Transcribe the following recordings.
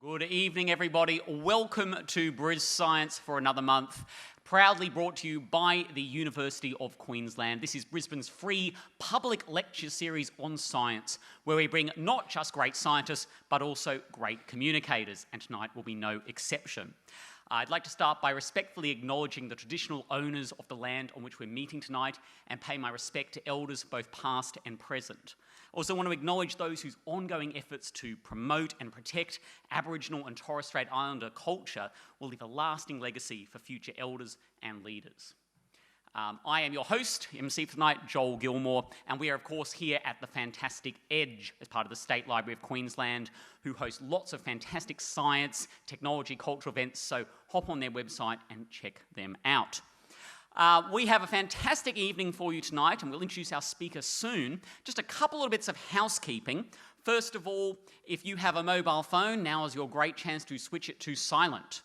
Good evening, everybody. Welcome to BrisScience for another month. Proudly brought to you by the University of Queensland. This is Brisbane's free public lecture series on science, where we bring not just great scientists, but also great communicators, and tonight will be no exception. I'd like to start by respectfully acknowledging the traditional owners of the land on which we're meeting tonight and pay my respect to elders both past and present. I also want to acknowledge those whose ongoing efforts to promote and protect Aboriginal and Torres Strait Islander culture will leave a lasting legacy for future elders and leaders. I am your host, MC for tonight, Joel Gilmore, and we are of course here at the fantastic Edge as part of the State Library of Queensland, who host lots of fantastic science, technology, cultural events, so hop on their website and check them out. We have a fantastic evening for you tonight, and we'll introduce our speaker soon. Just a couple of bits of housekeeping. First of all, if you have a mobile phone, now is your great chance to switch it to silent.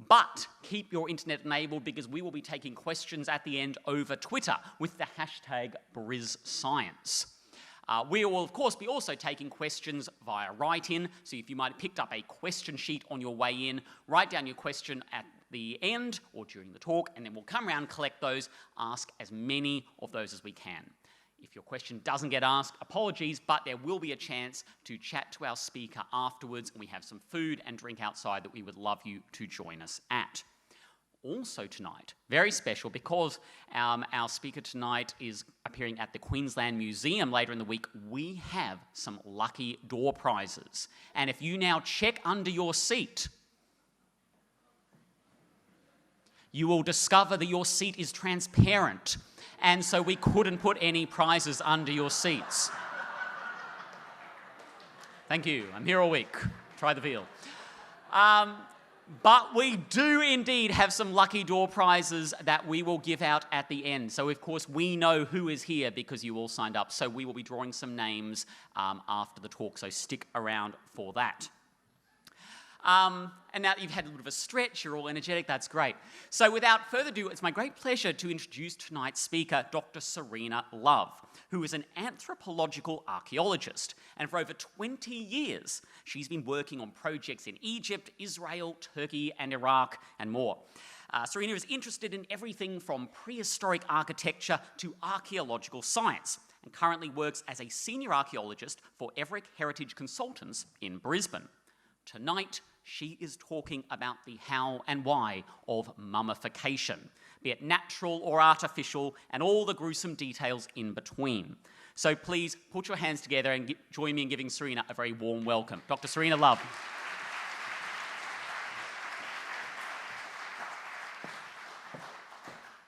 But keep your internet enabled because we will be taking questions at the end over Twitter with the hashtag BrisScience. We will, of course, be also taking questions via write-in, so if you might have picked up a question sheet on your way in, write down your question at the end or during the talk, and then we'll come around, collect those, ask as many of those as we can. If your question doesn't get asked, apologies, but there will be a chance to chat to our speaker afterwards, and we have some food and drink outside that we would love you to join us at. Also tonight, very special, because our speaker tonight is appearing at the Queensland Museum later in the week, we have some lucky door prizes. And if you now check under your seat, you will discover that your seat is transparent, and so we couldn't put any prizes under your seats. Thank you. I'm here all week. Try the veal. But we do indeed have some lucky door prizes that we will give out at the end. So, of course, we know who is here because you all signed up. So we will be drawing some names after the talk, so stick around for that. And now that you've had a little bit of a stretch, you're all energetic, that's great. So without further ado, it's my great pleasure to introduce tonight's speaker, Dr Serena Love, who is an anthropological archaeologist. And for over 20 years, she's been working on projects in Egypt, Israel, Turkey, and Iraq, and more. Serena is interested in everything from prehistoric architecture to archaeological science, and currently works as a senior archaeologist for Everick Heritage Consultants in Brisbane. Tonight, she is talking about the how and why of mummification, be it natural or artificial, and all the gruesome details in between. So please put your hands together and join me in giving Serena a very warm welcome. Dr. Serena Love.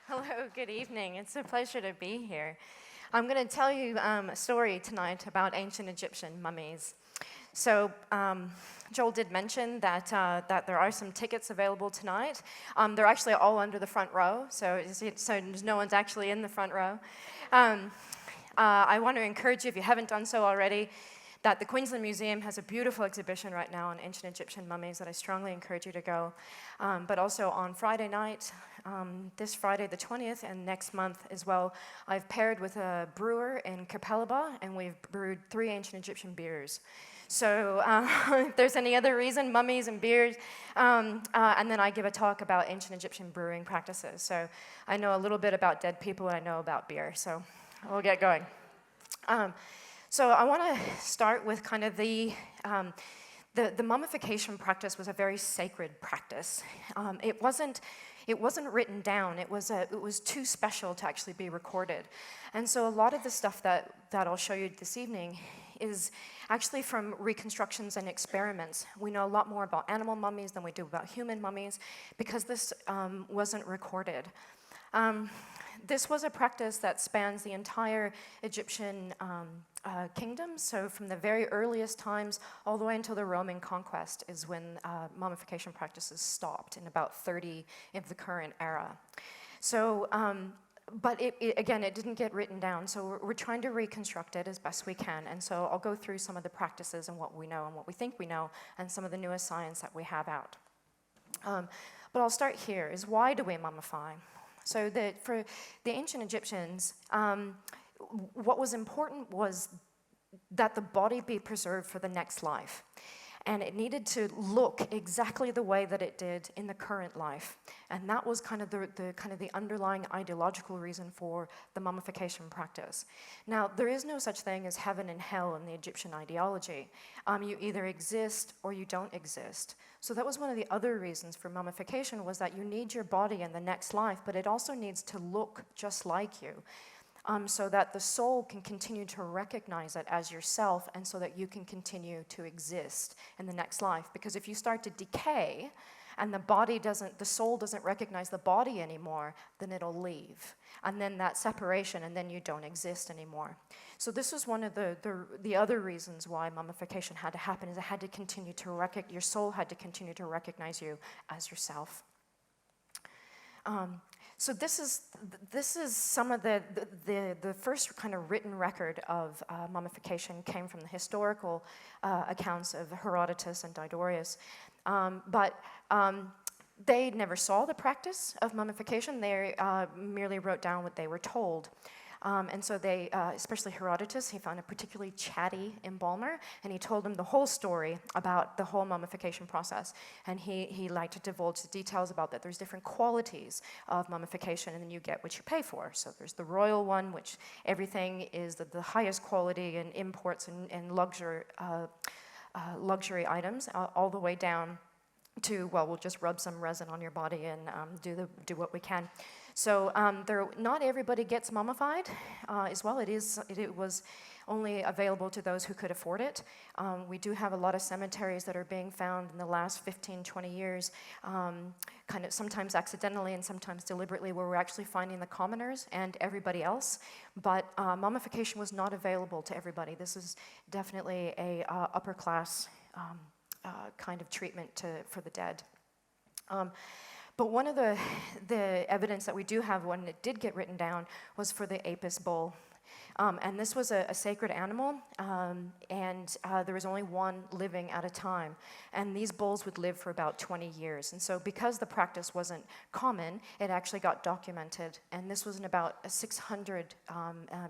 Hello, good evening. It's a pleasure to be here. I'm going to tell you a story tonight about ancient Egyptian mummies. So Joel did mention that there are some tickets available tonight. They're actually all under the front row, so no one's actually in the front row. I want to encourage you, if you haven't done so already, that the Queensland Museum has a beautiful exhibition right now on ancient Egyptian mummies that I strongly encourage you to go. But also on Friday night, this Friday the 20th, and next month as well, I've paired with a brewer in Capalaba, and we've brewed 3 ancient Egyptian beers. So if there's any other reason, mummies and beers, and then I give a talk about ancient Egyptian brewing practices. So I know a little bit about dead people, and I know about beer, so we'll get going. So I want to start with kind of the mummification practice was a very sacred practice. It wasn't written down. It was too special to actually be recorded. And so a lot of the stuff that I'll show you this evening is actually from reconstructions and experiments. We know a lot more about animal mummies than we do about human mummies because this wasn't recorded. This was a practice that spans the entire Egyptian kingdom, so from the very earliest times all the way until the Roman conquest is when mummification practices stopped in about 30 of the current era. So, but again, it didn't get written down, so we're trying to reconstruct it as best we can, and so I'll go through some of the practices and what we know and what we think we know, and some of the newest science that we have out. But I'll start here, is why do we mummify? So for the ancient Egyptians, what was important was that the body be preserved for the next life. And it needed to look exactly the way that it did in the current life. And that was kind of the underlying ideological reason for the mummification practice. Now, there is no such thing as heaven and hell in the Egyptian ideology. You either exist or you don't exist. So that was one of the other reasons for mummification, was that you need your body in the next life, but it also needs to look just like you. So that the soul can continue to recognize it as yourself, and so that you can continue to exist in the next life. Because if you start to decay and the soul doesn't recognize the body anymore, then it'll leave. And then that separation, and then you don't exist anymore. So this was one of the other reasons why mummification had to happen, is it had to continue to your soul had to continue to recognize you as yourself. So this is some of the first kind of written record of mummification came from the historical accounts of Herodotus and Diodorus. But they never saw the practice of mummification. They merely wrote down what they were told. And so they, especially Herodotus, he found a particularly chatty embalmer, and he told him the whole story about the whole mummification process. And he liked to divulge the details about that. There's different qualities of mummification, and then you get what you pay for. So there's the royal one, which everything is the highest quality and imports and luxury items, all the way down to, well, we'll just rub some resin on your body and do what we can. So not everybody gets mummified as well. It was only available to those who could afford it. We do have a lot of cemeteries that are being found in the last 15, 20 years, kind of sometimes accidentally and sometimes deliberately, where we're actually finding the commoners and everybody else. But mummification was not available to everybody. This is definitely a upper class kind of treatment for the dead. But one of the evidence that we do have when it did get written down was for the Apis bull. And this was a sacred animal, and there was only one living at a time. And these bulls would live for about 20 years. And so because the practice wasn't common, it actually got documented. And this was in about 600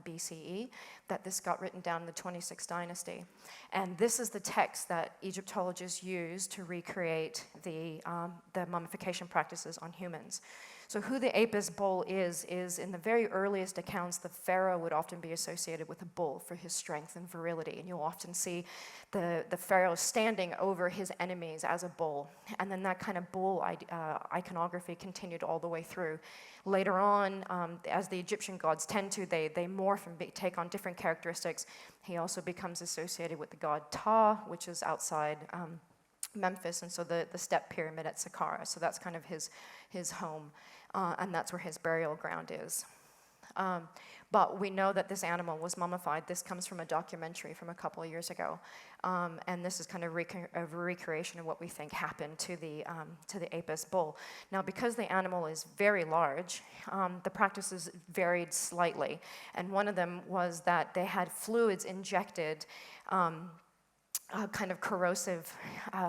BCE that this got written down in the 26th dynasty. And this is the text that Egyptologists use to recreate the mummification practices on humans. So who the Apis bull is in the very earliest accounts, the pharaoh would often be associated with a bull for his strength and virility. And you'll often see the pharaoh standing over his enemies as a bull. And then that kind of bull iconography continued all the way through. Later on, as the Egyptian gods tend to, they morph and take on different characteristics. He also becomes associated with the god Ptah, which is outside Memphis, and so the step pyramid at Saqqara. So that's kind of his home. And that's where his burial ground is. But we know that this animal was mummified. This comes from a documentary from a couple of years ago. And this is kind of a recreation of what we think happened to the Apis bull. Now, because the animal is very large, the practices varied slightly. And one of them was that they had fluids injected, kind of corrosive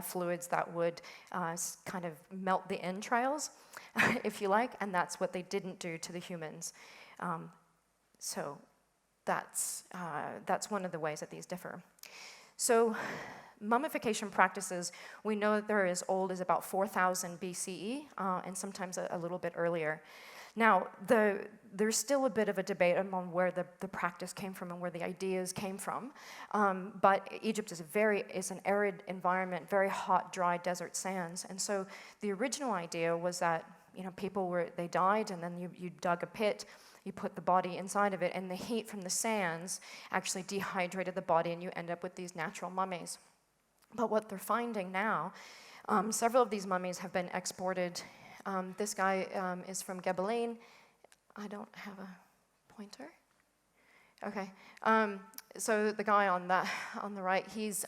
fluids that would kind of melt the entrails, if you like, and that's what they didn't do to the humans. So that's one of the ways that these differ. So mummification practices, we know that they're as old as about 4,000 BCE, and sometimes a little bit earlier. Now, there's still a bit of a debate among where the practice came from and where the ideas came from. But Egypt is an arid environment, very hot, dry desert sands. And so the original idea was that, they died, and then you dug a pit, you put the body inside of it, and the heat from the sands actually dehydrated the body, and you end up with these natural mummies. But what they're finding now, several of these mummies have been exported. This guy is from Gebelin. I don't have a pointer. Okay. So the guy on the right, he's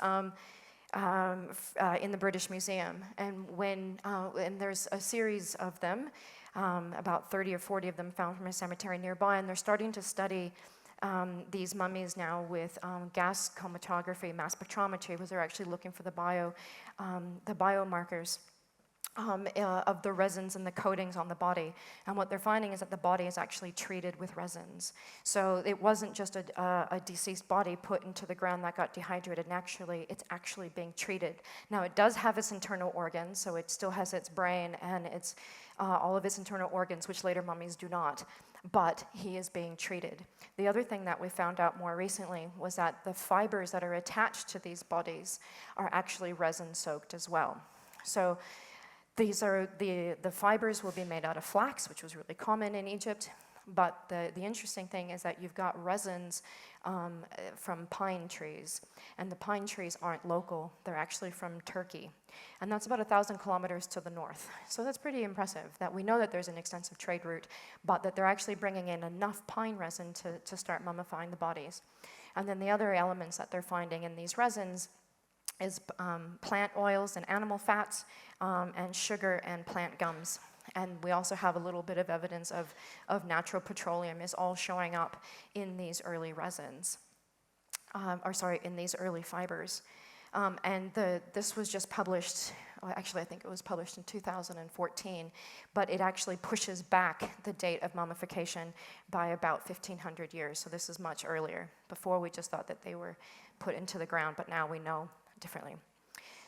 in the British Museum, and and there's a series of them, about 30 or 40 of them found from a cemetery nearby, and they're starting to study these mummies now with gas chromatography, mass spectrometry, because they're actually looking for the biomarkers. of the resins and the coatings on the body. And what they're finding is that the body is actually treated with resins. So it wasn't just a deceased body put into the ground that got dehydrated naturally, it's actually being treated. Now it does have its internal organs, so it still has its brain and its, all of its internal organs, which later mummies do not. But he is being treated. The other thing that we found out more recently was that the fibers that are attached to these bodies are actually resin soaked as well. So these are the fibers will be made out of flax, which was really common in Egypt. But the interesting thing is that you've got resins from pine trees. And the pine trees aren't local. They're actually from Turkey. And that's about 1,000 kilometers to the north. So that's pretty impressive that we know that there's an extensive trade route, but that they're actually bringing in enough pine resin to start mummifying the bodies. And then the other elements that they're finding in these resins is plant oils and animal fats, and sugar and plant gums. And we also have a little bit of evidence of natural petroleum is all showing up in these early resins, in these early fibers. And this was just published, well, actually I think it was published in 2014, but it actually pushes back the date of mummification by about 1,500 years. So this is much earlier. Before we just thought that they were put into the ground, but now we know differently.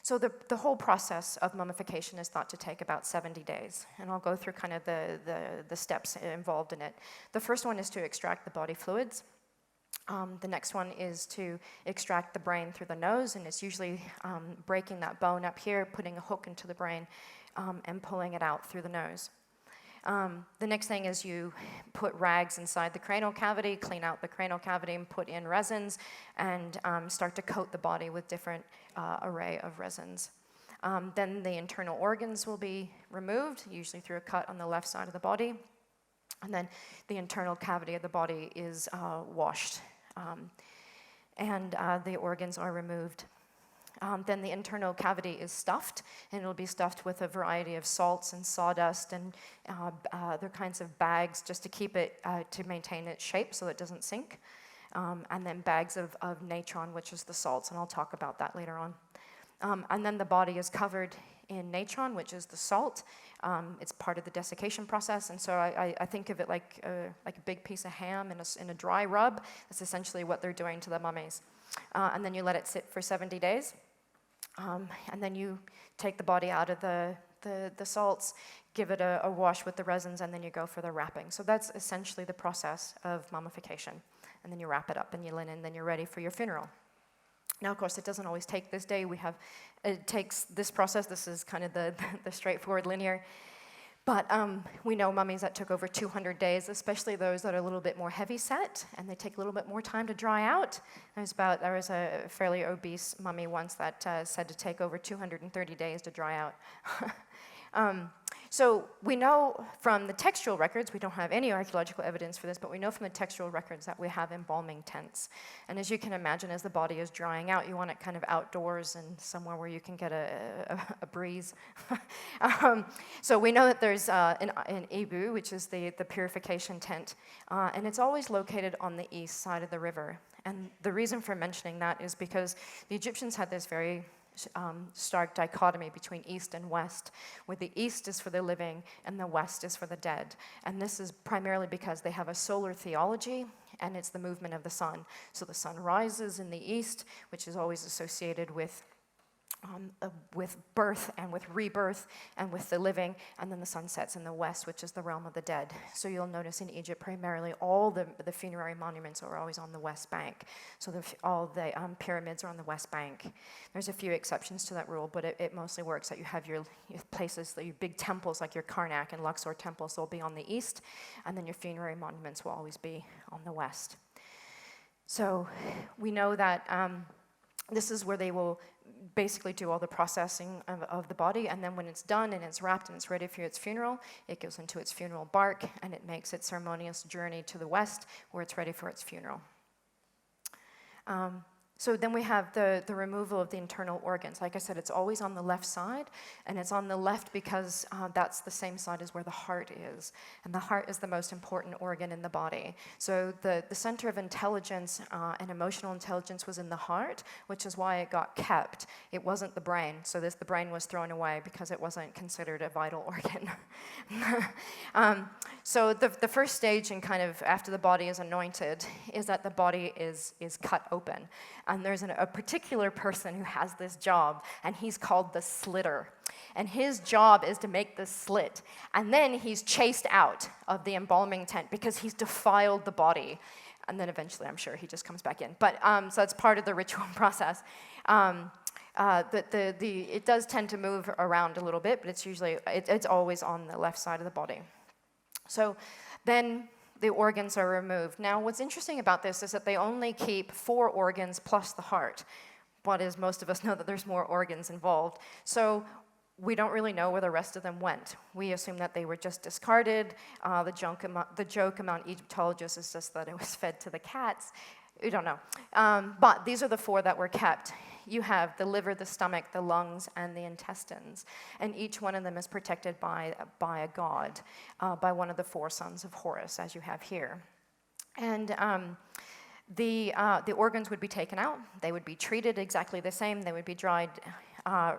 So the whole process of mummification is thought to take about 70 days. And I'll go through kind of the steps involved in it. The first one is to extract the body fluids. The next one is to extract the brain through the nose, and it's usually breaking that bone up here, putting a hook into the brain, and pulling it out through the nose. The next thing is you put rags inside the cranial cavity, clean out the cranial cavity, and put in resins, and start to coat the body with different array of resins. Then the internal organs will be removed, usually through a cut on the left side of the body. And then the internal cavity of the body is washed, and the organs are removed. Then the internal cavity is stuffed, and it'll be stuffed with a variety of salts and sawdust and other kinds of bags just to keep it, to maintain its shape so it doesn't sink. And then bags of natron, which is the salts, and I'll talk about that later on. And then the body is covered in natron, which is the salt. It's part of the desiccation process, and so I think of it like a big piece of ham in a dry rub. That's essentially what they're doing to the mummies. And then you let it sit for 70 days. And then you take the body out of the salts, give it a wash with the resins, and then you go for the wrapping. So that's essentially the process of mummification. And then you wrap it up in your linen, then you're ready for your funeral. Now, of course, it doesn't always take this day. It takes this process. This is kind of the straightforward linear. But we know mummies that took over 200 days, especially those that are a little bit more heavy set, and they take a little bit more time to dry out. There was a fairly obese mummy once that said to take over 230 days to dry out. So we know from the textual records, we don't have any archaeological evidence for this, but we know from the textual records that we have embalming tents. And as you can imagine, as the body is drying out, you want it kind of outdoors and somewhere where you can get a breeze. So we know that there's an Ibu, which is the purification tent, and it's always located on the east side of the river. And the reason for mentioning that is because the Egyptians had this very stark dichotomy between east and west, where the east is for the living and the west is for the dead. And this is primarily because they have a solar theology, and it's the movement of the sun. So the sun rises in the east, which is always associated with birth and with rebirth and with the living, and then the sun sets in the west, which is the realm of the dead. So you'll notice in Egypt, primarily all the funerary monuments are always on the west bank. So all the pyramids are on the west bank. There's a few exceptions to that rule, but it mostly works that you have your places, your big temples like your Karnak and Luxor temples will be on the east, and then your funerary monuments will always be on the west. So we know that this is where they will basically do all the processing of the body, and then when it's done and it's wrapped and it's ready for its funeral, it goes into its funeral bark and it makes its ceremonious journey to the west where it's ready for its funeral. So then we have the removal of the internal organs. Like I said, it's always on the left side, and it's on the left because that's the same side as where the heart is. And the heart is the most important organ in the body. So the center of intelligence and emotional intelligence was in the heart, which is why it got kept. It wasn't the brain. So the brain was thrown away because it wasn't considered a vital organ. So the first stage in kind of after the body is anointed is that the body is cut open. And there's a particular person who has this job, and he's called the slitter. And his job is to make this slit. And then he's chased out of the embalming tent because he's defiled the body. And then eventually, I'm sure, he just comes back in. But so that's part of the ritual process. It does tend to move around a little bit, but it's always on the left side of the body. So then the organs are removed. Now, what's interesting about this is that they only keep 4 organs plus the heart. But as most of us know that there's more organs involved. So we don't really know where the rest of them went. We assume that they were just discarded. The joke among Egyptologists is just that it was fed to the cats. We don't know. But these are the 4 that were kept. You have the liver, the stomach, the lungs, and the intestines. And each one of them is protected by a god, by one of the 4 sons of Horus, as you have here. And the organs would be taken out. They would be treated exactly the same. They would be dried,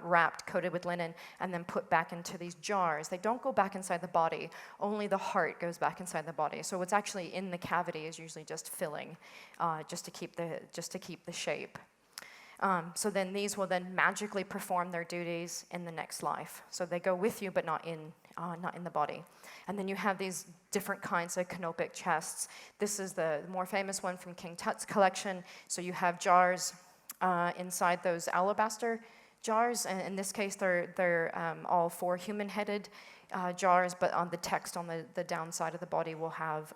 wrapped, coated with linen, and then put back into these jars. They don't go back inside the body. Only the heart goes back inside the body. So what's actually in the cavity is usually just filling, just to keep the shape. So then these will then magically perform their duties in the next life. So they go with you, but not in the body. And then you have these different kinds of canopic chests. This is the more famous one from King Tut's collection. So you have jars inside those alabaster jars. And in this case, they're all 4 human-headed jars, but on the text on the downside of the body will have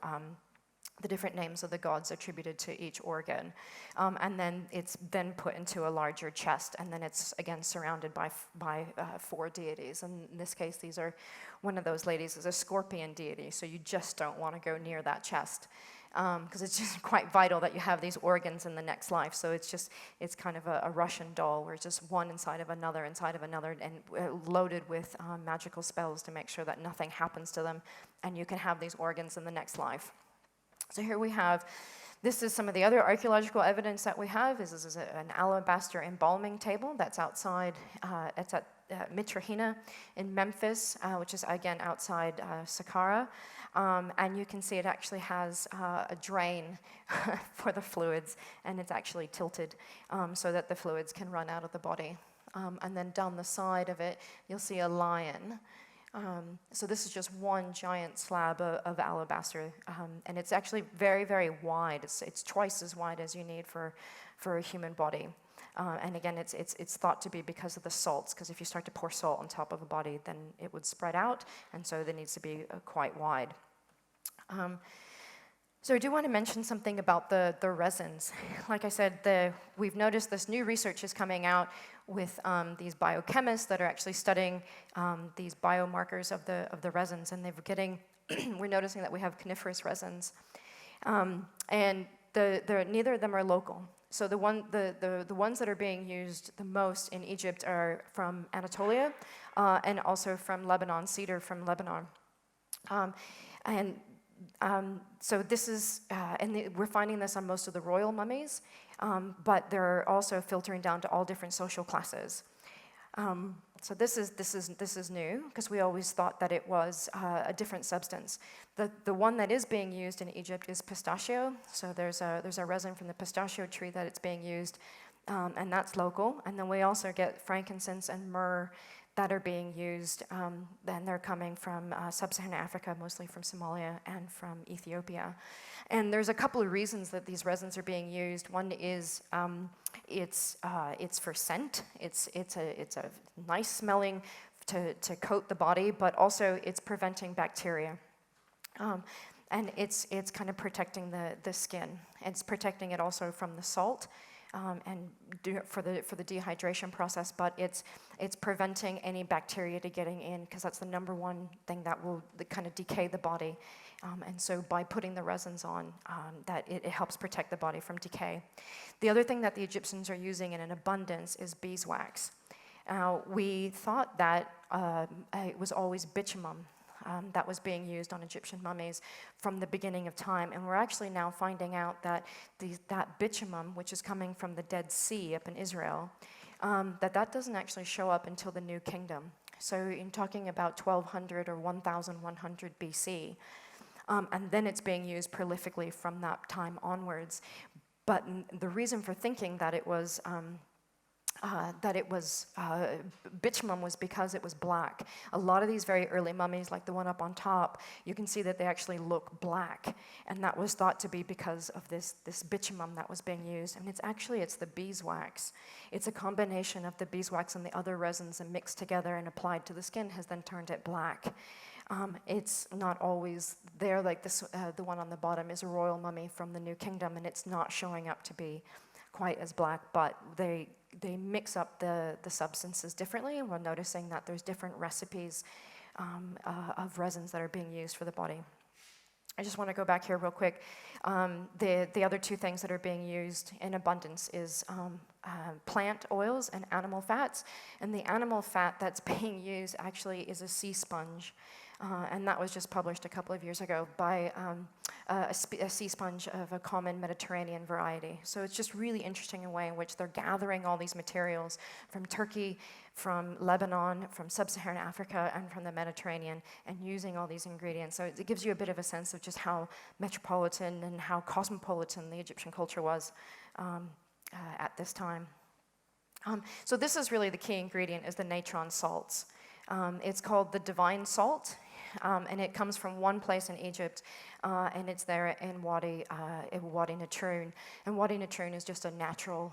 the different names of the gods attributed to each organ. And then it's then put into a larger chest, and then it's again surrounded by 4 deities. And in this case, one of those ladies is a scorpion deity, so you just don't want to go near that chest. Because it's just quite vital that you have these organs in the next life. So it's kind of a Russian doll where it's just one inside of another, and loaded with magical spells to make sure that nothing happens to them, and you can have these organs in the next life. So here we have, this is some of the other archaeological evidence that we have. This is an alabaster embalming table that's outside, it's at Mitrahina in Memphis, which is again outside Saqqara. And you can see it actually has a drain for the fluids, and it's actually tilted so that the fluids can run out of the body. And then down the side of it, you'll see a lion. So this is just one giant slab of alabaster, and it's actually very, very wide. It's twice as wide as you need for a human body. And again, it's thought to be because of the salts, because if you start to pour salt on top of a body, then it would spread out, and so it needs to be quite wide. So I do want to mention something about the resins. Like I said, we've noticed this new research is coming out with these biochemists that are actually studying these biomarkers of the resins, and we're noticing that we have coniferous resins, and neither of them are local. So the ones that are being used the most in Egypt are from Anatolia, and also from Lebanon, cedar from Lebanon, so this is, we're finding this on most of the royal mummies, but they're also filtering down to all different social classes. So this is new, because we always thought that it was a different substance. The one that is being used in Egypt is pistachio. So there's a resin from the pistachio tree that it's being used, and that's local. And then we also get frankincense and myrrh that are being used, and they're coming from sub-Saharan Africa, mostly from Somalia and from Ethiopia. And there's a couple of reasons that these resins are being used. One is it's for scent. It's a nice smelling to coat the body, but also it's preventing bacteria. And it's kind of protecting the skin. It's protecting it also from the salt. For the dehydration process, but it's preventing any bacteria to getting in, because that's the number one thing that will kind of decay the body. And so by putting the resins on, that it helps protect the body from decay. The other thing that the Egyptians are using in an abundance is beeswax. We thought that it was always bitumen that was being used on Egyptian mummies from the beginning of time. And we're actually now finding out that that bitumen, which is coming from the Dead Sea up in Israel, that doesn't actually show up until the New Kingdom. So in talking about 1200 or 1100 BC, and then it's being used prolifically from that time onwards. But the reason for thinking that it was bitumen was because it was black. A lot of these very early mummies, like the one up on top, you can see that they actually look black, and that was thought to be because of this bitumen that was being used. And it's the beeswax. It's a combination of the beeswax and the other resins and mixed together and applied to the skin has then turned it black. It's not always there, like this. The one on the bottom is a royal mummy from the New Kingdom, and it's not showing up to be quite as black, but they mix up the substances differently, and we're noticing that there's different recipes of resins that are being used for the body. I just want to go back here real quick. The other two things that are being used in abundance is plant oils and animal fats, and the animal fat that's being used actually is a sea sponge. And that was just published a couple of years ago by a sea sponge of a common Mediterranean variety. So it's just really interesting in a way in which they're gathering all these materials from Turkey, from Lebanon, from sub-Saharan Africa, and from the Mediterranean, and using all these ingredients. So it gives you a bit of a sense of just how metropolitan and how cosmopolitan the Egyptian culture was at this time. So this is really the key ingredient, is the natron salts. It's called the divine salt, and it comes from one place in Egypt, and it's there in Wadi Natrun. And Wadi Natrun is just a natural.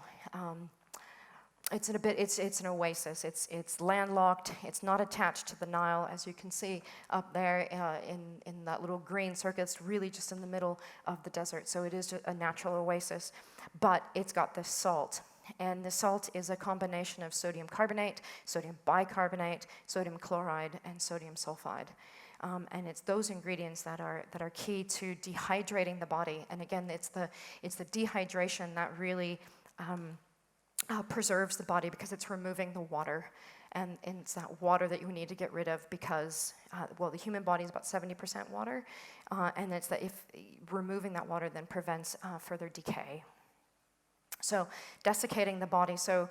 It's an oasis. It's landlocked. It's not attached to the Nile, as you can see up there in that little green circle. It's really just in the middle of the desert. So it is a natural oasis, but it's got this salt. And the salt is a combination of sodium carbonate, sodium bicarbonate, sodium chloride, and sodium sulfide. And it's those ingredients that are key to dehydrating the body. And again, it's the dehydration that really preserves the body, because it's removing the water. And it's that water that you need to get rid of because, the human body is about 70% water. And it's that if removing that water then prevents further decay. So desiccating the body. So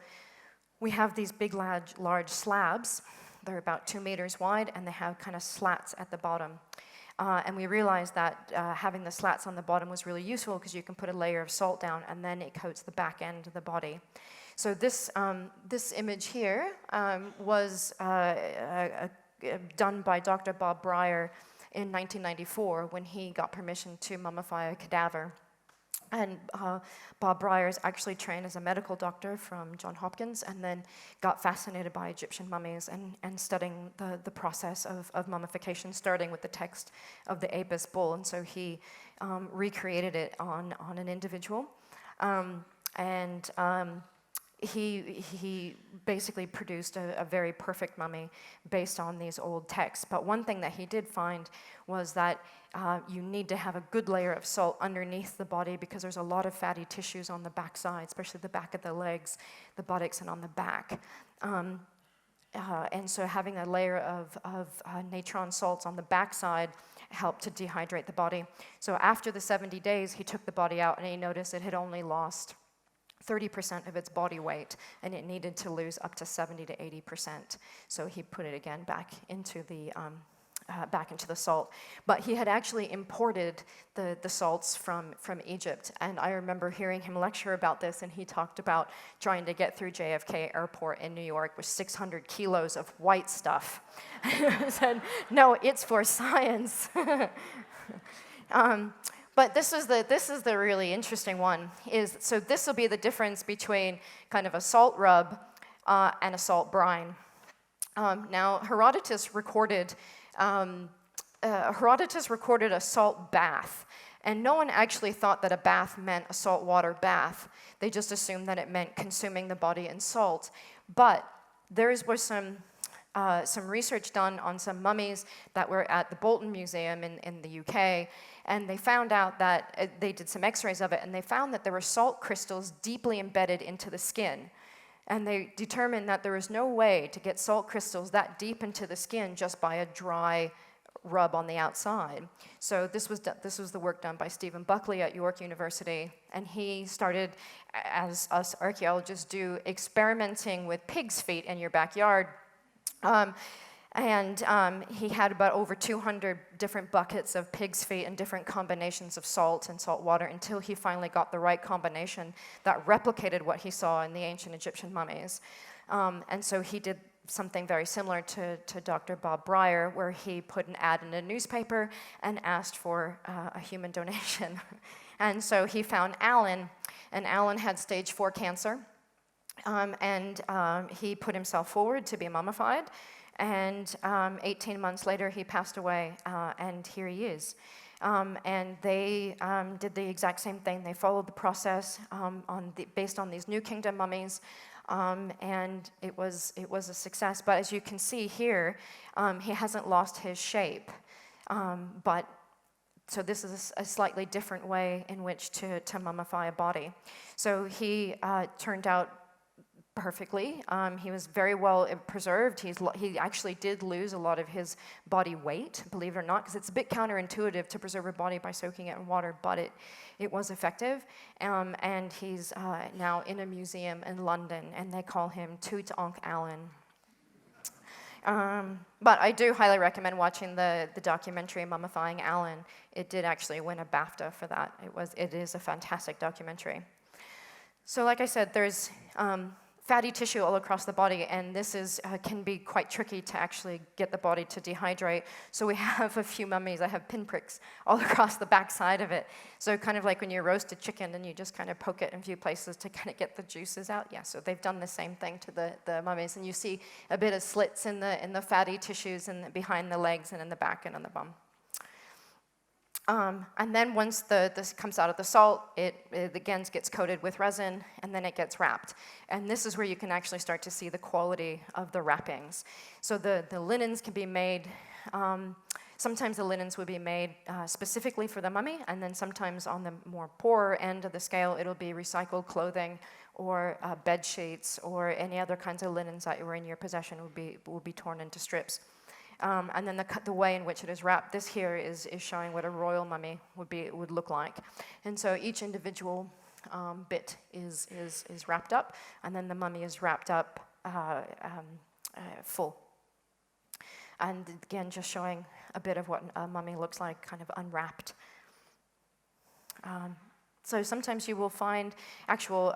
we have these big, large slabs. They're about 2 meters wide, and they have kind of slats at the bottom. And we realized that having the slats on the bottom was really useful because you can put a layer of salt down, and then it coats the back end of the body. So this image here was done by Dr. Bob Breyer in 1994 when he got permission to mummify a cadaver. And Bob Breyer is actually trained as a medical doctor from Johns Hopkins, and then got fascinated by Egyptian mummies and studying the process of mummification, starting with the text of the Apis bull. And so he recreated it on an individual. He basically produced a very perfect mummy based on these old texts. But one thing that he did find was that you need to have a good layer of salt underneath the body, because there's a lot of fatty tissues on the backside, especially the back of the legs, the buttocks, and on the back. And so having a layer of natron salts on the backside helped to dehydrate the body. So after the 70 days, he took the body out, and he noticed it had only lost 30% of its body weight, and it needed to lose up to 70 to 80%. So he put it again back into the salt. But he had actually imported the salts from Egypt, and I remember hearing him lecture about this, and he talked about trying to get through JFK Airport in New York with 600 kilos of white stuff. He said, no, it's for science. But this is the really interesting one. So this will be the difference between kind of a salt rub and a salt brine. Now Herodotus recorded a salt bath, and no one actually thought that a bath meant a saltwater bath. They just assumed that it meant consuming the body in salt. But there was some some research done on some mummies that were at the Bolton Museum in the UK, and they found out that they did some x-rays of it, and they found that there were salt crystals deeply embedded into the skin. And they determined that there was no way to get salt crystals that deep into the skin just by a dry rub on the outside. So this was the work done by Stephen Buckley at York University, and he started, as us archaeologists do, experimenting with pig's feet in your backyard. He had about over 200 different buckets of pig's feet and different combinations of salt and salt water until he finally got the right combination that replicated what he saw in the ancient Egyptian mummies. And so he did something very similar to Dr. Bob Breyer, where he put an ad in a newspaper and asked for a human donation. And so he found Alan, and Alan had stage 4 cancer. He put himself forward to be mummified, and 18 months later he passed away, and here he is. And they did the exact same thing. They followed the process based on these New Kingdom mummies, and it was a success. But as you can see here, he hasn't lost his shape. So this is a slightly different way in which to mummify a body. So he turned out perfectly. He was very well preserved. He actually did lose a lot of his body weight, believe it or not, because it's a bit counterintuitive to preserve a body by soaking it in water, but it was effective. And he's now in a museum in London, and they call him Tutankhamun. But I do highly recommend watching the documentary Mummifying Alan. It did actually win a BAFTA for that. It is a fantastic documentary. So like I said, there's fatty tissue all across the body, and this can be quite tricky to actually get the body to dehydrate. So we have a few mummies that have pinpricks all across the back side of it. So kind of like when you roast a chicken and you just kind of poke it in a few places to kind of get the juices out. Yeah, so they've done the same thing to the mummies, and you see a bit of slits in the fatty tissues and behind the legs and in the back and on the bum. And then once this comes out of the salt, it again gets coated with resin, and then it gets wrapped. And this is where you can actually start to see the quality of the wrappings. So the linens can be made, sometimes the linens would be made specifically for the mummy, and then sometimes on the more poorer end of the scale, it'll be recycled clothing or bed sheets or any other kinds of linens that were in your possession will be torn into strips. And then the way in which it is wrapped, this here is showing what a royal mummy would look like. And so each individual bit is wrapped up, and then the mummy is wrapped up full. And again, just showing a bit of what a mummy looks like, kind of unwrapped. So sometimes you will find actual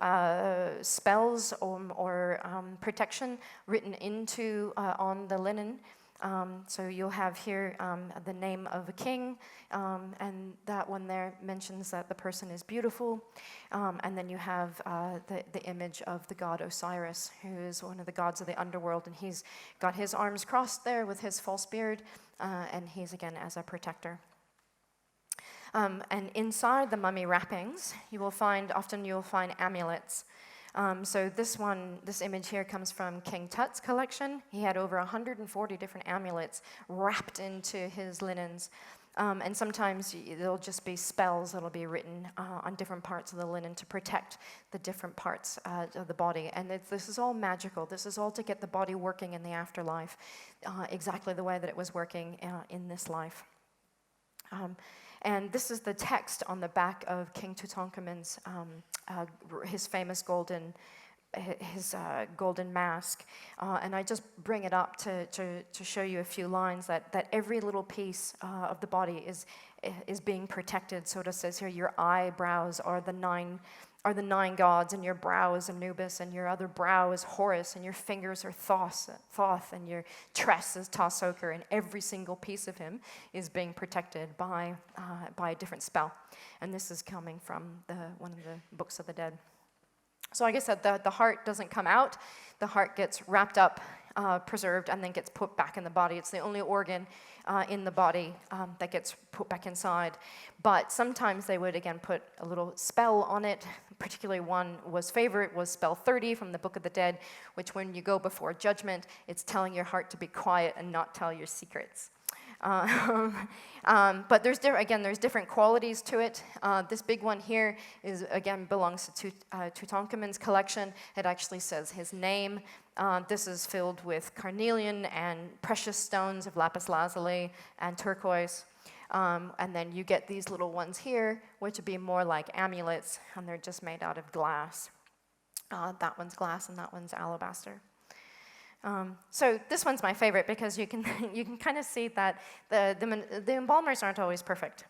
spells or protection written into on the linen. So you'll have here the name of a king, and that one there mentions that the person is beautiful. And then you have the image of the god Osiris, who is one of the gods of the underworld, and he's got his arms crossed there with his false beard, and he's again as a protector. And inside the mummy wrappings, often you'll find amulets. So this image here comes from King Tut's collection. He had over 140 different amulets wrapped into his linens. And sometimes there'll just be spells that'll be written on different parts of the linen to protect the different parts of the body. And this is all magical. This is all to get the body working in the afterlife exactly the way that it was working in this life. And this is the text on the back of King Tutankhamun's, his famous golden mask. And I just bring it up to show you a few lines that every little piece of the body is being protected. So it says here, your eyebrows are the nine gods, and your brow is Anubis, and your other brow is Horus, and your fingers are Thoth, and your tress is Tasoker, and every single piece of him is being protected by a different spell. And this is coming from one of the books of the dead. So like I said, the heart doesn't come out. The heart gets wrapped up preserved and then gets put back in the body. It's the only organ in the body that gets put back inside. But sometimes they would, again, put a little spell on it. Particularly one favorite was spell 30 from the Book of the Dead, which when you go before judgment, it's telling your heart to be quiet and not tell your secrets. But there's different qualities to it. This big one here belongs to Tutankhamun's collection. It actually says his name. This is filled with carnelian and precious stones of lapis lazuli and turquoise. And then you get these little ones here, which would be more like amulets, and they're just made out of glass. That one's glass and that one's alabaster. So this one's my favorite because you can kind of see that the embalmers aren't always perfect.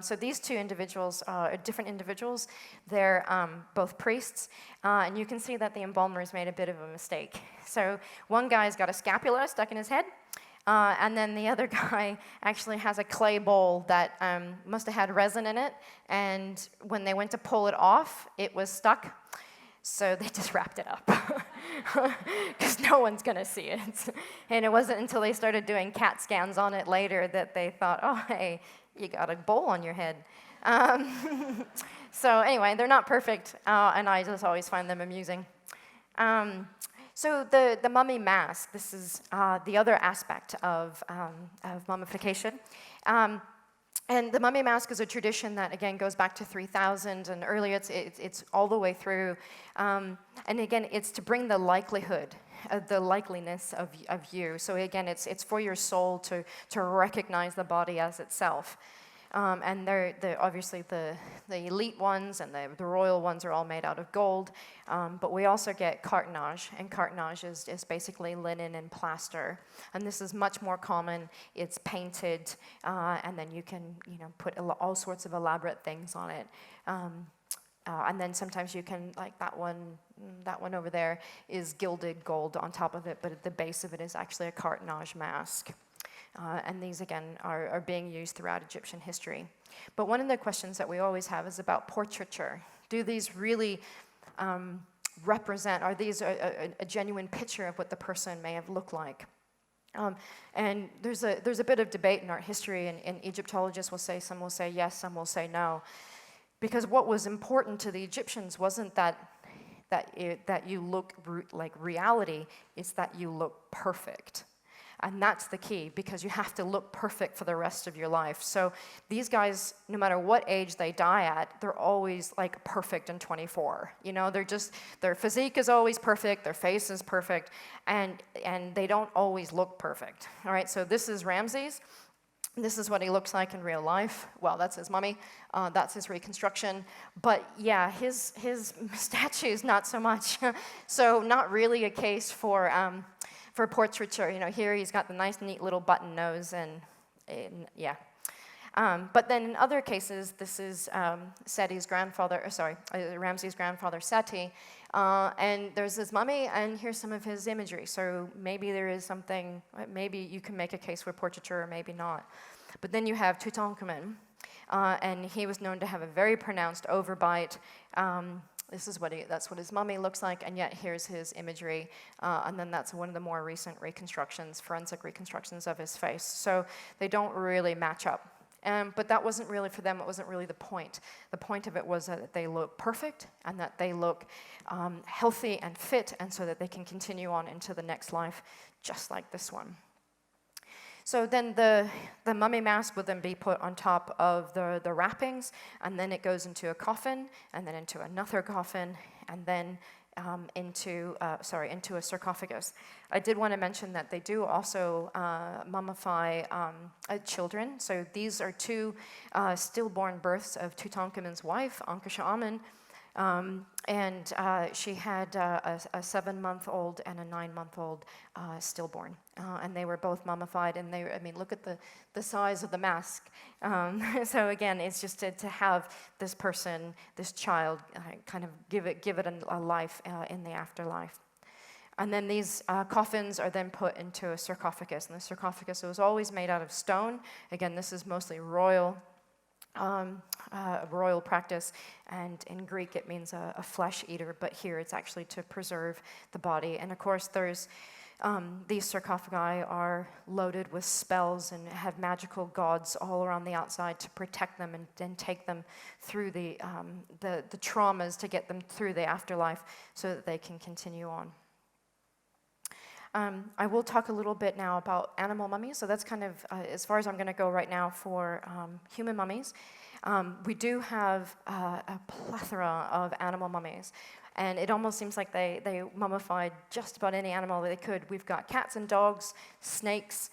So these two individuals are different individuals. They're both priests, and you can see that the embalmers made a bit of a mistake. So one guy's got a scapula stuck in his head, and then the other guy actually has a clay bowl that must have had resin in it, and when they went to pull it off, it was stuck. So they just wrapped it up because no one's going to see it. And it wasn't until they started doing CAT scans on it later that they thought, oh, hey, you got a bowl on your head. So anyway, they're not perfect, and I just always find them amusing. So the mummy mask, this is the other aspect of mummification. And the mummy mask is a tradition that, again, goes back to 3000 and earlier. It's all the way through. And again, it's to bring the likelihood, the likeliness of you. So again, it's for your soul to recognize the body as itself. And they're obviously the elite ones and the royal ones are all made out of gold. But we also get cartonnage, and cartonnage is basically linen and plaster. And this is much more common. It's painted, and then you can put all sorts of elaborate things on it. And then sometimes you can, like that one over there is gilded gold on top of it, but at the base of it is actually a cartonnage mask. And these, again, are being used throughout Egyptian history. But one of the questions that we always have is about portraiture. Do these really represent, are these a genuine picture of what the person may have looked like? And there's a bit of debate in art history, and Egyptologists will say, some will say yes, some will say no. Because what was important to the Egyptians wasn't that you look like reality, it's that you look perfect. And that's the key, because you have to look perfect for the rest of your life. So these guys, no matter what age they die at, they're always like perfect in 24. Their physique is always perfect, their face is perfect, and they don't always look perfect. All right, so this is Ramses. This is what he looks like in real life. Well, that's his mummy. That's his reconstruction. But yeah, his statues, not so much. So not really a case for portraiture. Here he's got the nice, neat little button nose, and yeah. But then in other cases, this is Ramses' grandfather, Seti, and there's his mummy, and here's some of his imagery. So maybe there is something, maybe you can make a case for portraiture, or maybe not. But then you have Tutankhamun, and he was known to have a very pronounced overbite. That's what his mummy looks like, and yet here's his imagery, and then that's one of the more recent reconstructions, forensic reconstructions of his face. So they don't really match up. But that wasn't really, for them, it wasn't really the point. The point of it was that they look perfect, and that they look healthy and fit, and so that they can continue on into the next life, just like this one. So then the mummy mask would then be put on top of the wrappings, and then it goes into a coffin, and then into another coffin, and then into a sarcophagus. I did want to mention that they do also mummify children. So these are two stillborn births of Tutankhamun's wife, Ankheseamun. And she had a 7-month-old and a 9-month-old stillborn. And they were both mummified, and look at the size of the mask. So again, it's just to have this person, this child, kind of give it a life in the afterlife. And then these coffins are then put into a sarcophagus, and the sarcophagus was always made out of stone. Again, this is mostly royal practice, and in Greek it means a flesh eater, but here it's actually to preserve the body. And of course there's these sarcophagi are loaded with spells and have magical gods all around the outside to protect them and take them through the traumas to get them through the afterlife so that they can continue on. I will talk a little bit now about animal mummies. So that's kind of as far as I'm going to go right now for human mummies. We do have a plethora of animal mummies. And it almost seems like they mummified just about any animal that they could. We've got cats and dogs, snakes,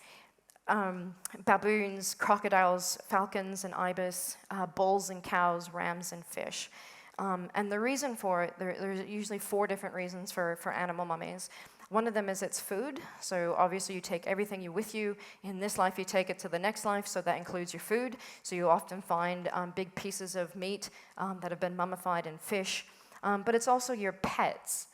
baboons, crocodiles, falcons and ibis, bulls and cows, rams and fish. And the reason for it, there's usually 4 different reasons for animal mummies. One of them is it's food. So obviously you take everything with you. In this life, you take it to the next life, so that includes your food. So you often find big pieces of meat that have been mummified and fish. But it's also your pets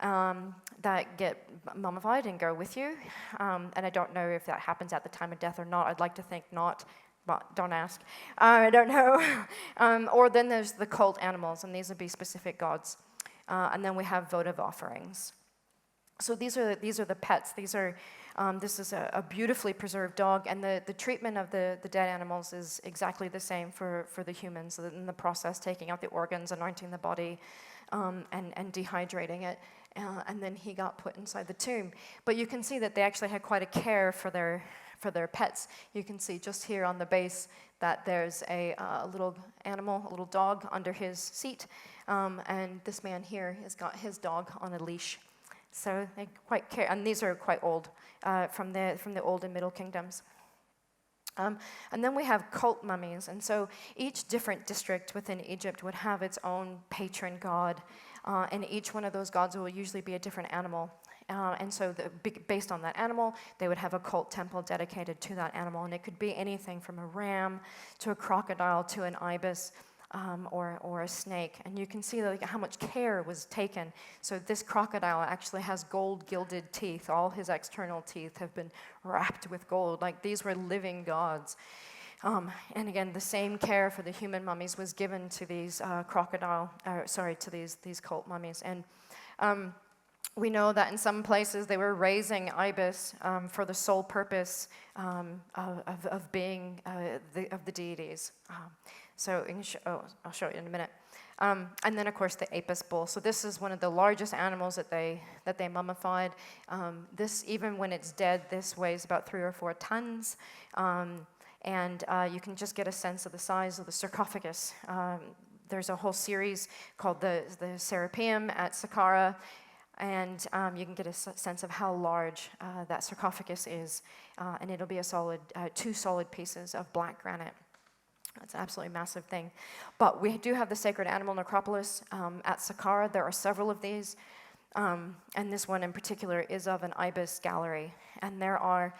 that get mummified and go with you. And I don't know if that happens at the time of death or not. I'd like to think not, but don't ask. I don't know. Or then there's the cult animals, and these would be specific gods. And then we have votive offerings. So these are the pets. This is a beautifully preserved dog, and the treatment of the dead animals is exactly the same for the humans. In the process, taking out the organs, anointing the body, and dehydrating it, and then he got put inside the tomb. But you can see that they actually had quite a care for their pets. You can see just here on the base that there's a little animal, a little dog under his seat, and this man here has got his dog on a leash. So they quite care, and these are quite old, from the Old and Middle Kingdoms. And then we have cult mummies, and so each different district within Egypt would have its own patron god, and each one of those gods will usually be a different animal. And so based on that animal, they would have a cult temple dedicated to that animal, and it could be anything from a ram to a crocodile to an ibis, or a snake. And you can see how much care was taken. So this crocodile actually has gold gilded teeth. All his external teeth have been wrapped with gold. Like, these were living gods. And again, the same care for the human mummies was given to these to these cult mummies. And we know that in some places they were raising ibis for the sole purpose of being of the deities. So I'll show you in a minute. And then, of course, the apis bull. So this is one of the largest animals that they mummified. This, even when it's dead, this weighs about 3 or 4 tons. And you can just get a sense of the size of the sarcophagus. There's a whole series called the Serapeum at Saqqara. And you can get a sense of how large that sarcophagus is. And it'll be 2 solid pieces of black granite. It's an absolutely massive thing. But we do have the sacred animal necropolis at Saqqara. There are several of these. And this one in particular is of an ibis gallery. And there are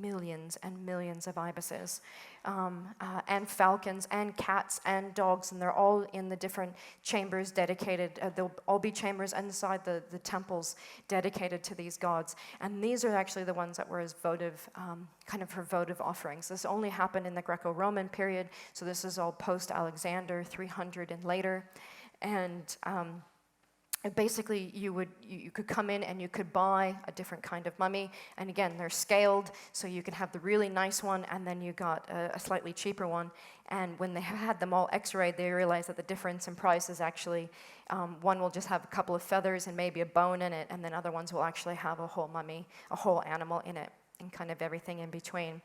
millions and millions of ibises, and falcons and cats and dogs, and they're all in the different chambers dedicated. There'll all be chambers inside the temples dedicated to these gods. And these are actually the ones that were as votive, kind of for votive offerings. This only happened in the Greco-Roman period, so this is all post-Alexander, 300 and later. And basically, you could come in and you could buy a different kind of mummy. And again, they're scaled, so you can have the really nice one, and then you got a slightly cheaper one. And when they had them all x-rayed, they realized that the difference in price is actually, one will just have a couple of feathers and maybe a bone in it, and then other ones will actually have a whole mummy, a whole animal in it, and kind of everything in between.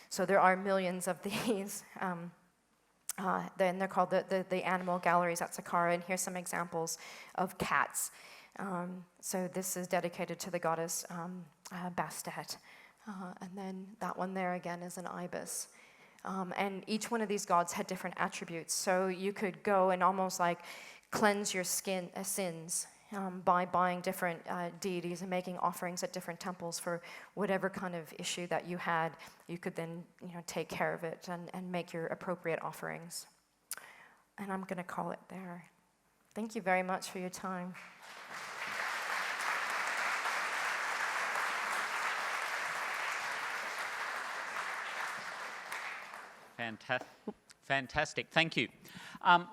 So there are millions of these. Then they're called the animal galleries at Saqqara, and here's some examples of cats. So this is dedicated to the goddess Bastet. And then that one there again is an ibis. And each one of these gods had different attributes. So you could go and almost like cleanse your sins by buying different deities and making offerings at different temples for whatever kind of issue that you had. You could then, take care of it and make your appropriate offerings. And I'm going to call it there. Thank you very much for your time. Fantastic. Thank you.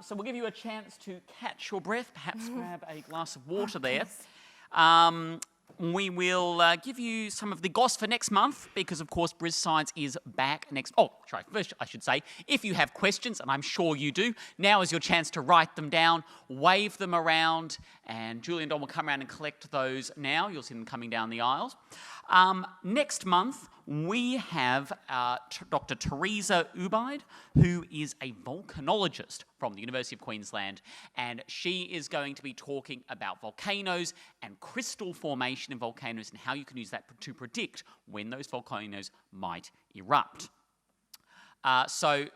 So we'll give you a chance to catch your breath, perhaps grab a glass of water there. Yes. we will give you some of the goss for next month because, of course, BrisScience is back next... Oh, sorry, first I should say, if you have questions, and I'm sure you do, now is your chance to write them down, wave them around, and Julie and Don will come around and collect those now. You'll see them coming down the aisles. Next month, we have Dr Teresa Ubaid, who is a volcanologist from the University of Queensland, and she is going to be talking about volcanoes and crystal formation in volcanoes and how you can use that to predict when those volcanoes might erupt. So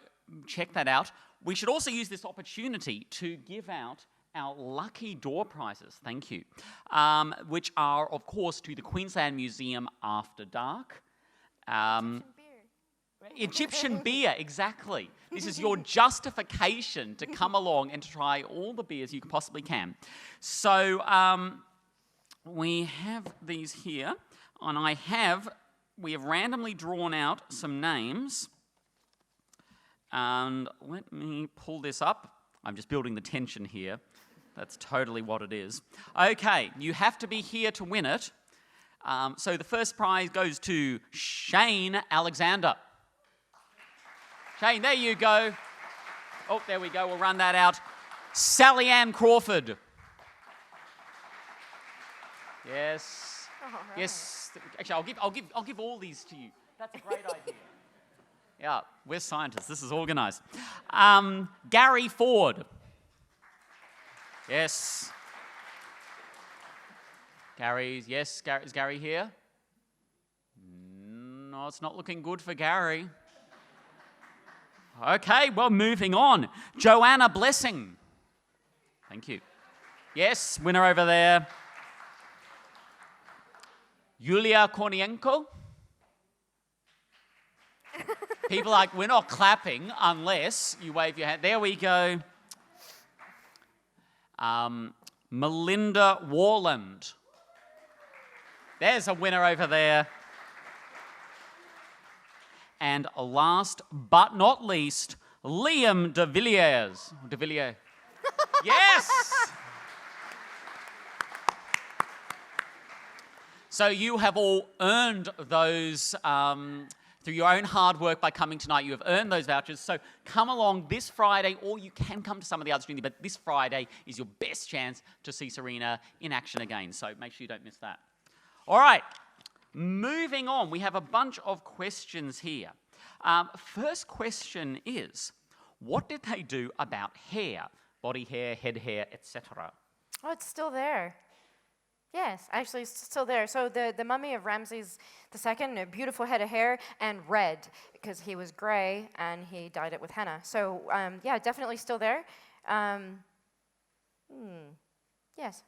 check that out. We should also use this opportunity to give out our lucky door prizes, thank you, which are, of course, to the Queensland Museum After Dark. Egyptian beer, exactly. This is your justification to come along and to try all the beers you possibly can. So we have these here, and we have randomly drawn out some names. And let me pull this up. I'm just building the tension here. That's totally what it is. Okay, you have to be here to win it. So the first prize goes to Shane Alexander. Shane, there you go. Oh, there we go. We'll run that out. Sally Ann Crawford. Yes. Right. Yes. Actually, I'll give all these to you. That's a great idea. Yeah, we're scientists. This is organised. Gary Ford. Yes. Is Gary here? No, it's not looking good for Gary. Okay, well, moving on. Joanna Blessing. Thank you. Yes, winner over there. Yulia Kornienko. People are like, we're not clapping unless you wave your hand. There we go. Melinda Warland. There's a winner over there. And last but not least, Liam de Villiers. Yes! So you have all earned those through your own hard work by coming tonight. You have earned those vouchers. So come along this Friday, or you can come to some of the others during the, but this Friday is your best chance to see Serena in action again. So make sure you don't miss that. All right, moving on. We have a bunch of questions here. First question is, what did they do about hair? Body hair, head hair, etc. Oh, it's still there. Yes, actually it's still there. So the mummy of Ramses II, a beautiful head of hair, and red, because he was gray and he dyed it with henna. So yeah, definitely still there. Yes.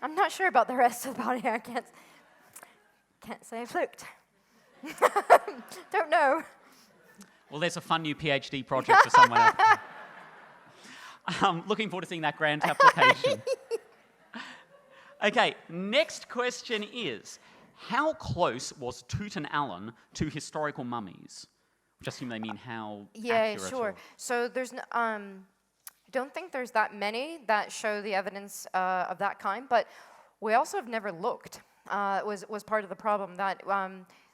I'm not sure about the rest of the body. I can't say I've looked. Don't know. Well, there's a fun new PhD project for someone else. I'm looking forward to seeing that grant application. Okay, next question is, how close was Tutankhamun to historical mummies? Which I assume they mean how accurate. Yeah, sure. So there's, I don't think there's that many that show the evidence of that kind, but we also have never looked. Was part of the problem that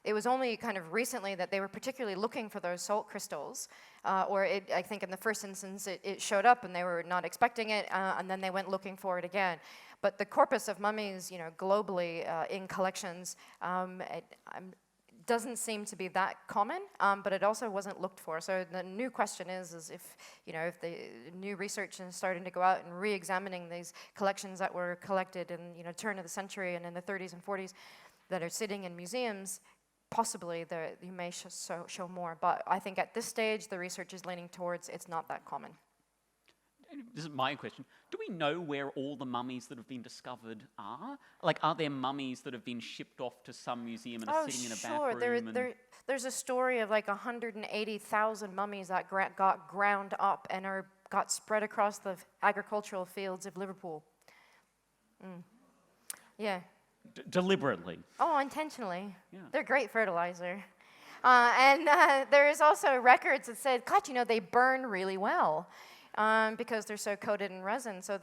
it was only kind of recently that they were particularly looking for those salt crystals, or I think in the first instance it showed up and they were not expecting it, and then they went looking for it again. But the corpus of mummies, globally in collections, doesn't seem to be that common, but it also wasn't looked for. So the new question is if the new research is starting to go out and re-examining these collections that were collected in turn of the century and in the 30s and 40s that are sitting in museums, possibly you may show more. But I think at this stage the research is leaning towards it's not that common. This is my question. Do we know where all the mummies that have been discovered are? Like, are there mummies that have been shipped off to some museum and are sitting in a back room? There's a story of like 180,000 mummies that got ground up and got spread across the agricultural fields of Liverpool. Yeah. Deliberately? Oh, intentionally. Yeah. They're great fertilizer. And there is also records that said, God, they burn really well. Because they're so coated in resin, so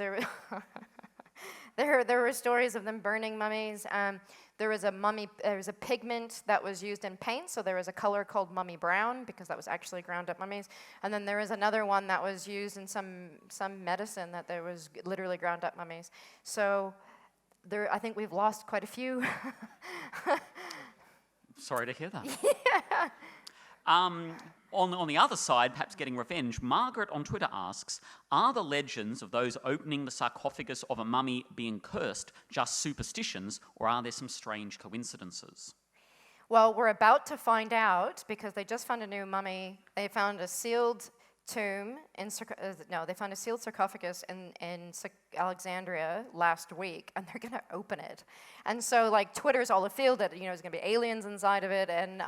There were stories of them burning mummies. There was a pigment that was used in paint, so there was a color called mummy brown because that was actually ground up mummies. And then there was another one that was used in some medicine that there was literally ground up mummies. So I think we've lost quite a few. Sorry to hear that. Yeah. On the other side, perhaps getting revenge, Margaret on Twitter asks, are the legends of those opening the sarcophagus of a mummy being cursed just superstitions, or are there some strange coincidences? Well, we're about to find out because they just found a new mummy. They found a sealed tomb they found a sealed sarcophagus in Alexandria last week, and they're going to open it. And so, like, Twitter's all afield that, there's going to be aliens inside of it, and,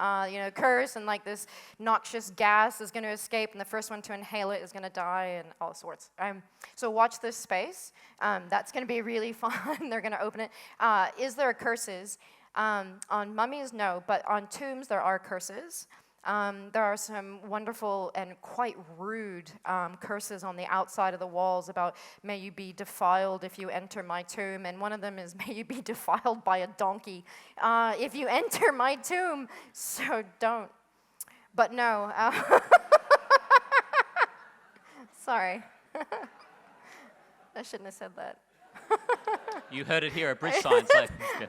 curse, and, like, this noxious gas is going to escape, and the first one to inhale it is going to die, and all sorts. So watch this space. That's going to be really fun. They're going to open it. Is there curses? On mummies, no, but on tombs, there are curses. There are some wonderful and quite rude curses on the outside of the walls about, may you be defiled if you enter my tomb, and one of them is, may you be defiled by a donkey if you enter my tomb, so don't. But no. Sorry. I shouldn't have said that. You heard it here at BrisScience.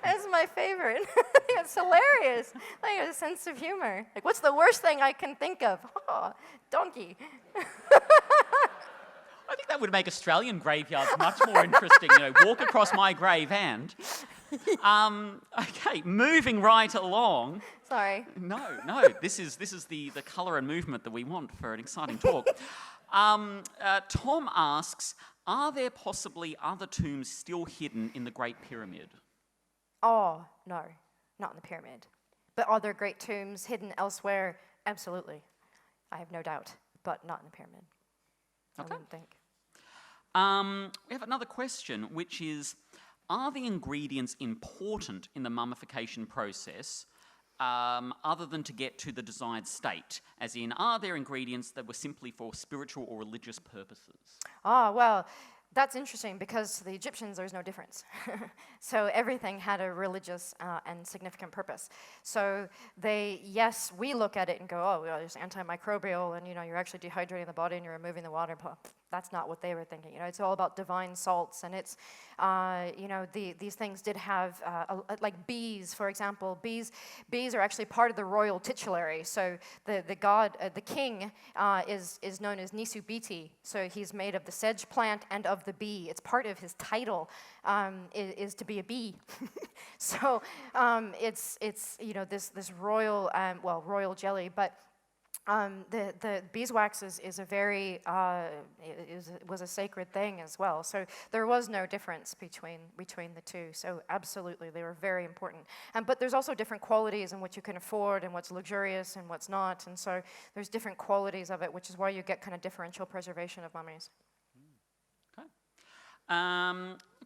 That's my favorite. It's hilarious. Like a sense of humor. Like, what's the worst thing I can think of? Oh, donkey. I think that would make Australian graveyards much more interesting. Walk across my grave and. Okay, moving right along. Sorry. No. This is the colour and movement that we want for an exciting talk. Tom asks, are there possibly other tombs still hidden in the Great Pyramid? Oh, no, not in the pyramid. But are there great tombs hidden elsewhere? Absolutely. I have no doubt, but not in the pyramid. Okay. I wouldn't think. We have another question, which is, are the ingredients important in the mummification process other than to get to the desired state? As in, are there ingredients that were simply for spiritual or religious purposes? Well, that's interesting because to the Egyptians there's no difference. So everything had a religious and significant purpose. So yes, we look at it and go, oh, well, it's antimicrobial, and you're actually dehydrating the body and you're removing the water. That's not what they were thinking. It's all about divine salts, and it's, these things did have, like bees, for example. Bees are actually part of the royal titulary. So the god, the king, is known as Nisubiti. So he's made of the sedge plant and of the bee. It's part of his title is to be a bee. So it's this royal, royal jelly, but. The beeswax is a very was a sacred thing as well. So there was no difference between the two. So absolutely, they were very important. But there's also different qualities in what you can afford and what's luxurious and what's not. And so there's different qualities of it, which is why you get kind of differential preservation of mummies. Okay.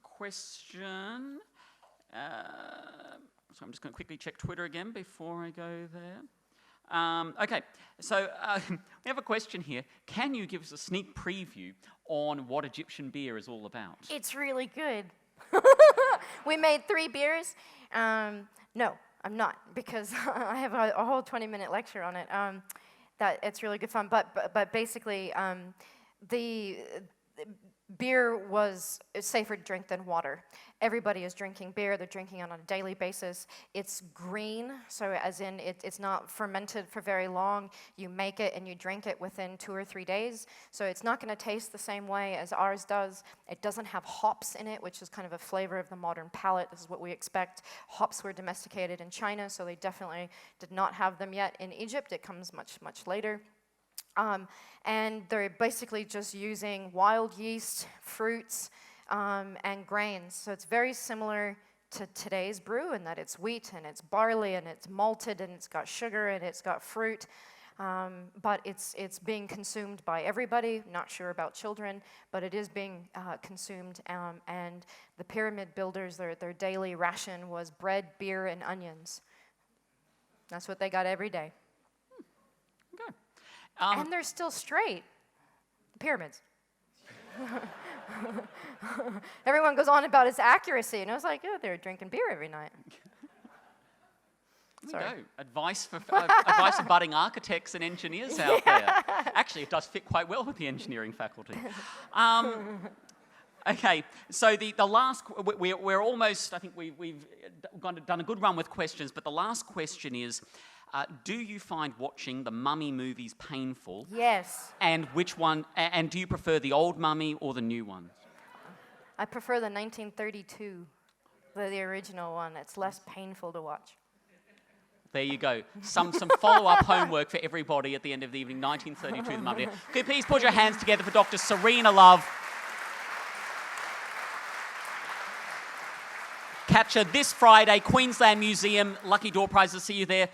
Question. So I'm just going to quickly check Twitter again before I go there. Okay, so we have a question here. Can you give us a sneak preview on what Egyptian beer is all about? It's really good. We made 3 beers. No, I'm not, because I have a whole 20-minute lecture on it. That it's really good fun. But basically, the beer was safer to drink than water. Everybody is drinking beer. They're drinking it on a daily basis. It's green, so as in it's not fermented for very long. You make it and you drink it within 2 or 3 days. So it's not going to taste the same way as ours does. It doesn't have hops in it, which is kind of a flavor of the modern palate. This is what we expect. Hops were domesticated in China, so they definitely did not have them yet in Egypt. It comes much, much later. And they're basically just using wild yeast, fruits, and grains. So it's very similar to today's brew in that it's wheat and it's barley and it's malted and it's got sugar and it's got fruit. But it's being consumed by everybody. Not sure about children, but it is being consumed. And the pyramid builders, their daily ration was bread, beer, and onions. That's what they got every day. Okay. And they're still straight. The pyramids. Everyone goes on about its accuracy, and I was like, oh, they're drinking beer every night. There you go. Advice for budding architects and engineers out there. Actually, it does fit quite well with the engineering faculty. Okay, so the last, we're almost, I think we've done a good run with questions, but the last question is, do you find watching the Mummy movies painful? Yes. And which one, and do you prefer the old Mummy or the new one? I prefer the 1932, the original one. It's less painful to watch. There you go. Some follow-up homework for everybody at the end of the evening. 1932, the Mummy. Could you please put your hands together for Dr. Serena Love. Capture this Friday, Queensland Museum. Lucky door prizes. See you there.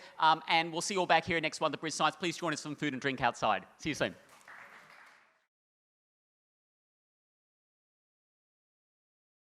And we'll see you all back here next one, the BrisScience. Please join us for some food and drink outside. See you soon.